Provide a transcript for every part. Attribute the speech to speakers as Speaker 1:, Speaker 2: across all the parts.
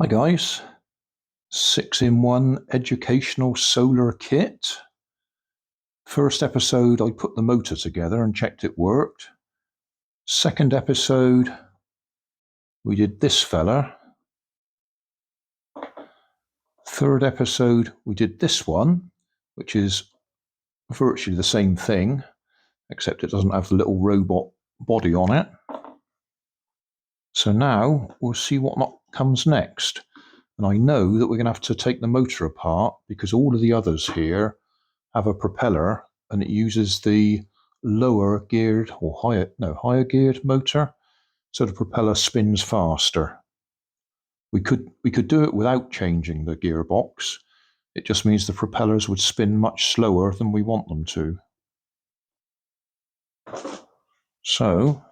Speaker 1: Hi guys, 6-in-1 educational solar kit. First episode I put the motor together and checked it worked. Second episode we did this fella. Third episode we did this one, which is virtually the same thing, except it doesn't have the little robot body on it. So now we'll see what comes next. And I know that we're going to have to take the motor apart because all of the others here have a propeller and it uses the lower geared or higher geared motor, so the propeller spins faster. We could do it without changing the gearbox. It just means the propellers would spin much slower than we want them to. So,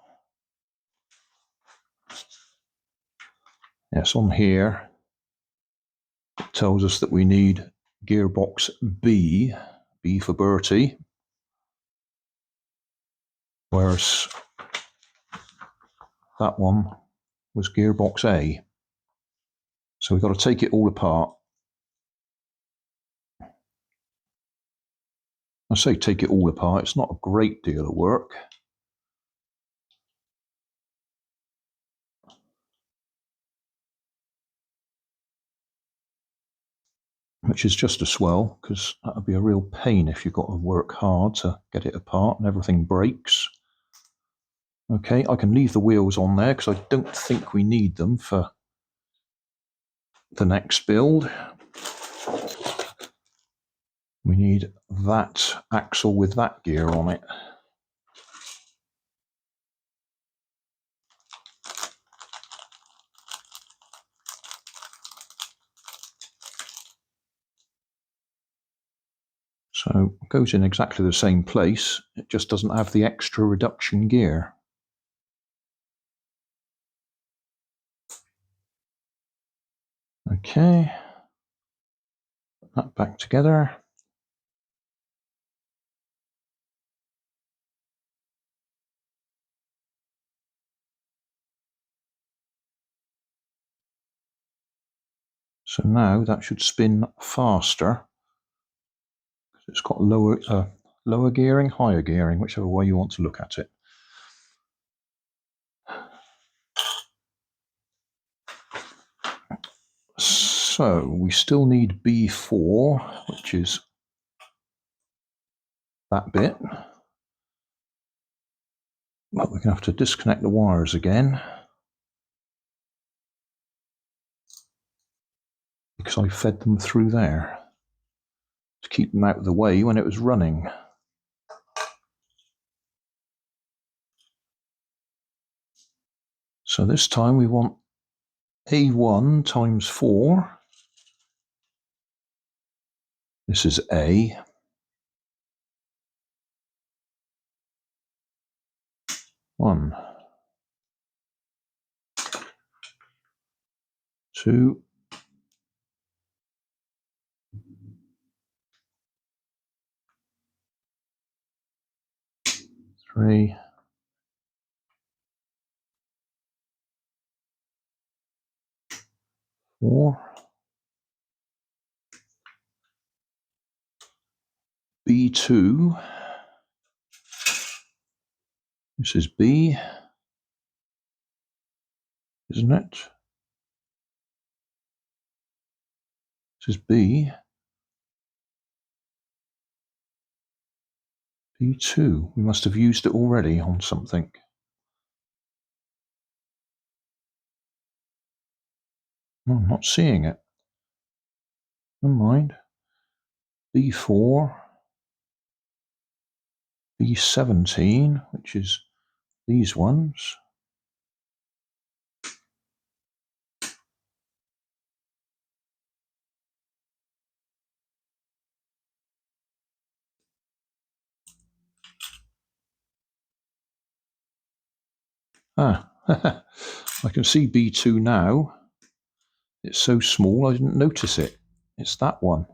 Speaker 1: yes, on here it tells us that we need gearbox B for Bertie, whereas that one was gearbox A. So we've got to take it all apart. I say take it all apart, it's not a great deal of work. Which is just a swell, because that would be a real pain if you've got to work hard to get it apart and everything breaks. Okay, I can leave the wheels on there because I don't think we need them for the next build. We need that axle with that gear on it. So it goes in exactly the same place, it just doesn't have the extra reduction gear. Okay, put that back together. So now that should spin faster. It's got lower gearing, higher gearing, whichever way you want to look at it. So we still need B4, which is that bit. But we're going to have to disconnect the wires again, because I fed them through there to keep them out of the way when it was running. So this time we want A1 times 4. This is A. 1, 2, 3, 4. B2. This is B, isn't it? This is B. B2. We must have used it already on something. Oh, I'm not seeing it. Never mind. B4. B17, which is these ones. Ah, I can see B2 now. It's so small I didn't notice it. It's that one.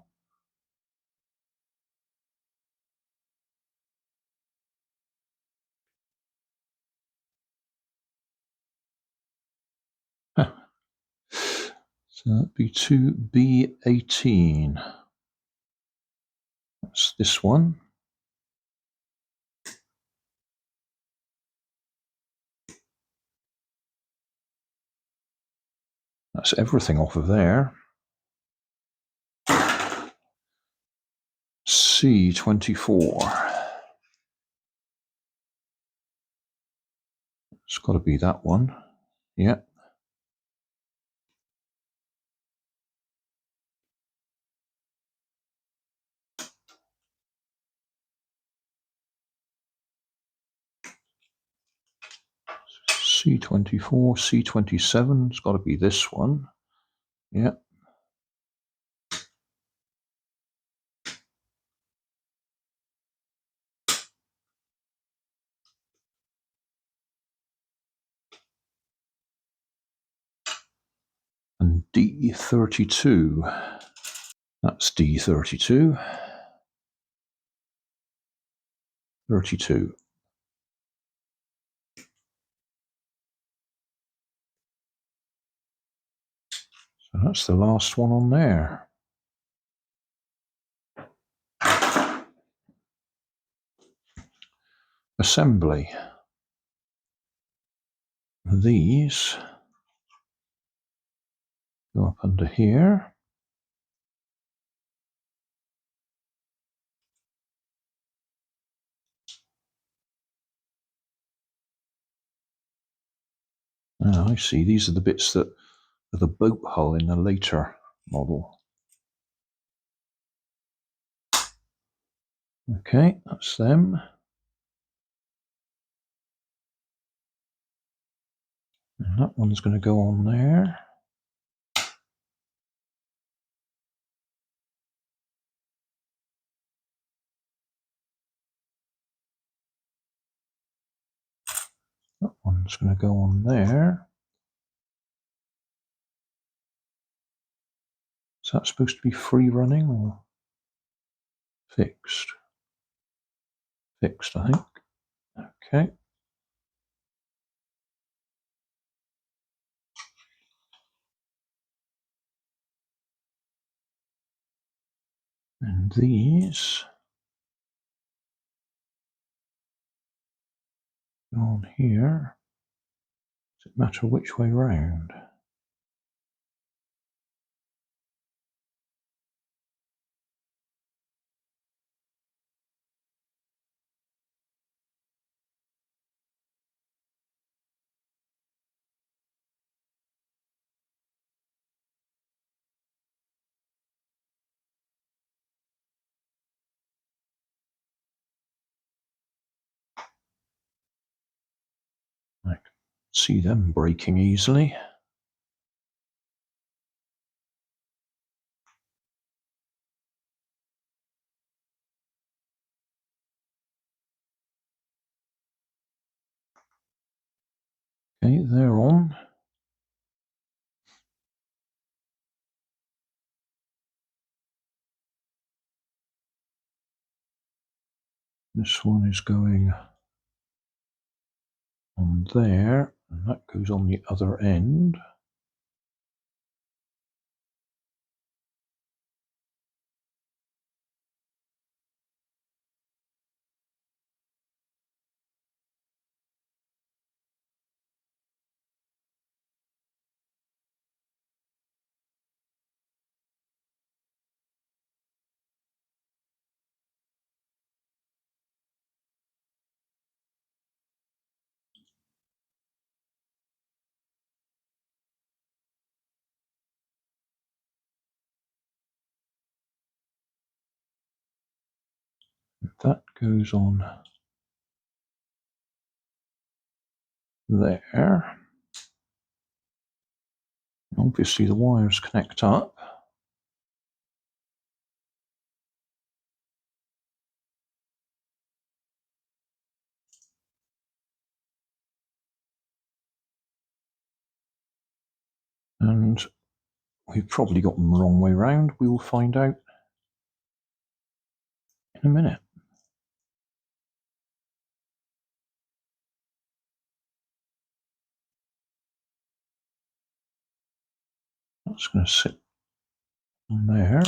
Speaker 1: So that'd be 2B18. That's this one. That's everything off of there. C24. It's got to be that one. Yeah. C24, C27. It's got to be this one. Yeah. And D32. That's D32. 32. So that's the last one on there. Assembly. These go up under here. Oh, I see. These are the bits that are the boat hull in a later model. Okay, that's them. And that one's going to go on there. That one's going to go on there. Is that supposed to be free running or fixed? Fixed, I think. Okay. And these go on here. Does it matter which way round? I can see them breaking easily. Okay, they're on. This one is going on there, and that goes on the other end. That goes on there. Obviously the wires connect up. And we've probably got them the wrong way round. We will find out in a minute. That's going to sit on there.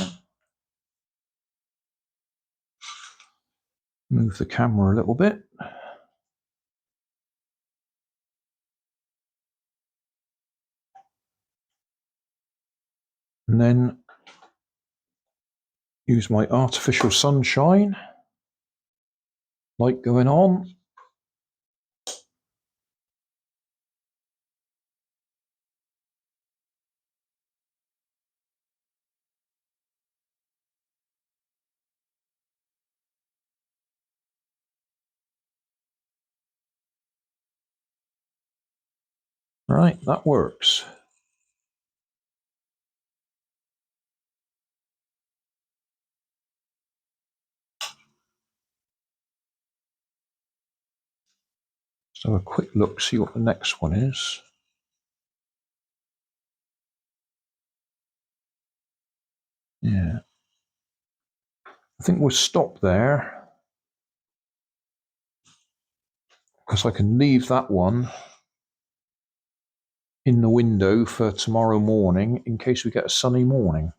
Speaker 1: Move the camera a little bit. And then use my artificial sunshine. Light going on. Right, that works. So have a quick look, see what the next one is. Yeah. I think we'll stop there, because I can leave that one in the window for tomorrow morning in case we get a sunny morning.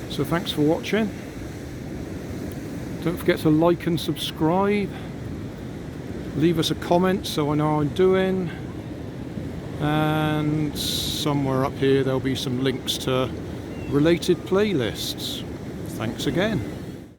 Speaker 1: So thanks for watching. Don't forget to like and subscribe. Leave us a comment so I know how I'm doing. And somewhere up here there'll be some links to related playlists. Thanks again.